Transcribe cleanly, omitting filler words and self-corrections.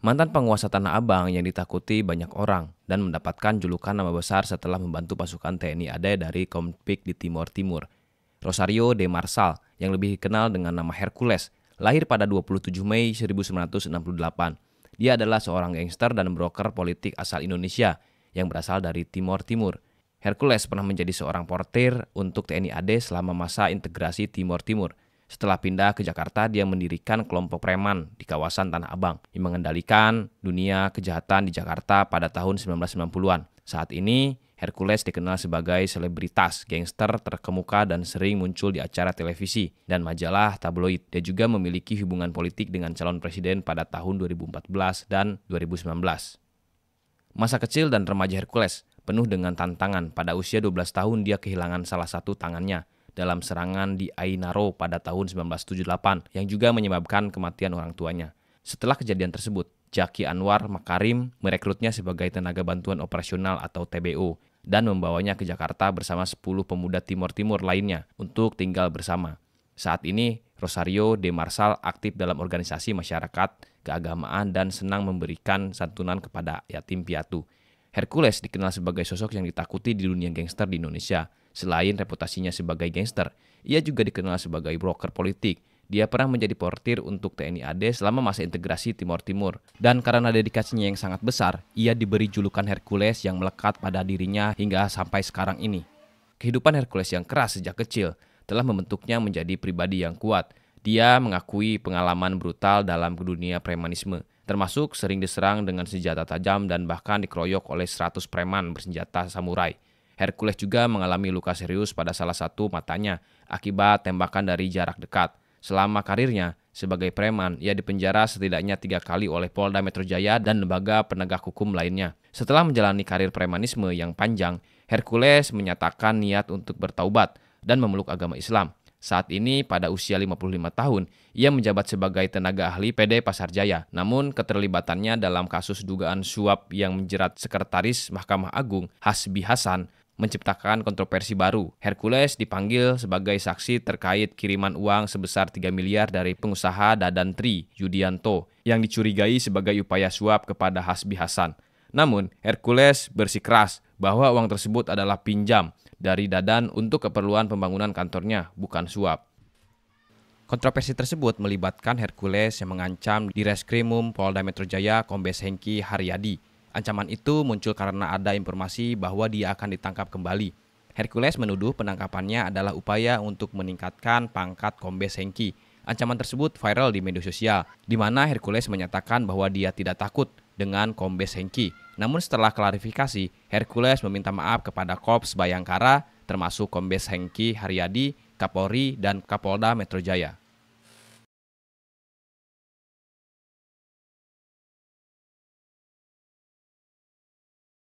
Mantan penguasa Tanah Abang yang ditakuti banyak orang dan mendapatkan julukan nama besar setelah membantu pasukan TNI AD dari konflik di Timor Timur. Rosario de Marsal, yang lebih dikenal dengan nama Hercules, lahir pada 27 Mei 1968. Dia adalah seorang gangster dan broker politik asal Indonesia yang berasal dari Timor Timur. Hercules pernah menjadi seorang portir untuk TNI AD selama masa integrasi Timor Timur. Setelah pindah ke Jakarta, dia mendirikan kelompok preman di kawasan Tanah Abang yang mengendalikan dunia kejahatan di Jakarta pada tahun 1990-an. Saat ini, Hercules dikenal sebagai selebritas gangster terkemuka dan sering muncul di acara televisi dan majalah tabloid. Dia juga memiliki hubungan politik dengan calon presiden pada tahun 2014 dan 2019. Masa kecil dan remaja Hercules penuh dengan tantangan. Pada usia 12 tahun, dia kehilangan salah satu tangannya dalam serangan di Ainaro pada tahun 1978 yang juga menyebabkan kematian orang tuanya. Setelah kejadian tersebut, Jaki Anwar Makarim merekrutnya sebagai tenaga bantuan operasional atau TBO dan membawanya ke Jakarta bersama 10 pemuda Timor Timur lainnya untuk tinggal bersama. Saat ini, Rosario de Marsal aktif dalam organisasi masyarakat, keagamaan, dan senang memberikan santunan kepada yatim piatu. Hercules dikenal sebagai sosok yang ditakuti di dunia gangster di Indonesia. Selain reputasinya sebagai gangster, ia juga dikenal sebagai broker politik. Dia pernah menjadi portir untuk TNI AD selama masa integrasi Timor Timur. Dan karena dedikasinya yang sangat besar, ia diberi julukan Hercules yang melekat pada dirinya hingga sampai sekarang ini. Kehidupan Hercules yang keras sejak kecil telah membentuknya menjadi pribadi yang kuat. Dia mengakui pengalaman brutal dalam dunia premanisme, termasuk sering diserang dengan senjata tajam dan bahkan dikeroyok oleh 100 preman bersenjata samurai. Hercules juga mengalami luka serius pada salah satu matanya akibat tembakan dari jarak dekat. Selama karirnya sebagai preman, ia dipenjara setidaknya 3 kali oleh Polda Metro Jaya dan lembaga penegak hukum lainnya. Setelah menjalani karir premanisme yang panjang, Hercules menyatakan niat untuk bertaubat dan memeluk agama Islam. Saat ini pada usia 55 tahun, ia menjabat sebagai tenaga ahli PD Pasar Jaya. Namun keterlibatannya dalam kasus dugaan suap yang menjerat Sekretaris Mahkamah Agung Hasbi Hasan menciptakan kontroversi baru. Hercules dipanggil sebagai saksi terkait kiriman uang sebesar 3 miliar dari pengusaha Dadan Tri Yudianto yang dicurigai sebagai upaya suap kepada Hasbi Hasan. Namun, Hercules bersikeras bahwa uang tersebut adalah pinjam dari Dadan untuk keperluan pembangunan kantornya, bukan suap. Kontroversi tersebut melibatkan Hercules yang mengancam di Reskrimum Polda Metro Jaya Kombes Hengki Haryadi. Ancaman itu muncul karena ada informasi bahwa dia akan ditangkap kembali. Hercules menuduh penangkapannya adalah upaya untuk meningkatkan pangkat Kombes Hengki. Ancaman tersebut viral di media sosial, di mana Hercules menyatakan bahwa dia tidak takut dengan Kombes Hengki. Namun setelah klarifikasi, Hercules meminta maaf kepada Korps Bayangkara, termasuk Kombes Hengki Haryadi, Kapolri, dan Kapolda Metro Jaya.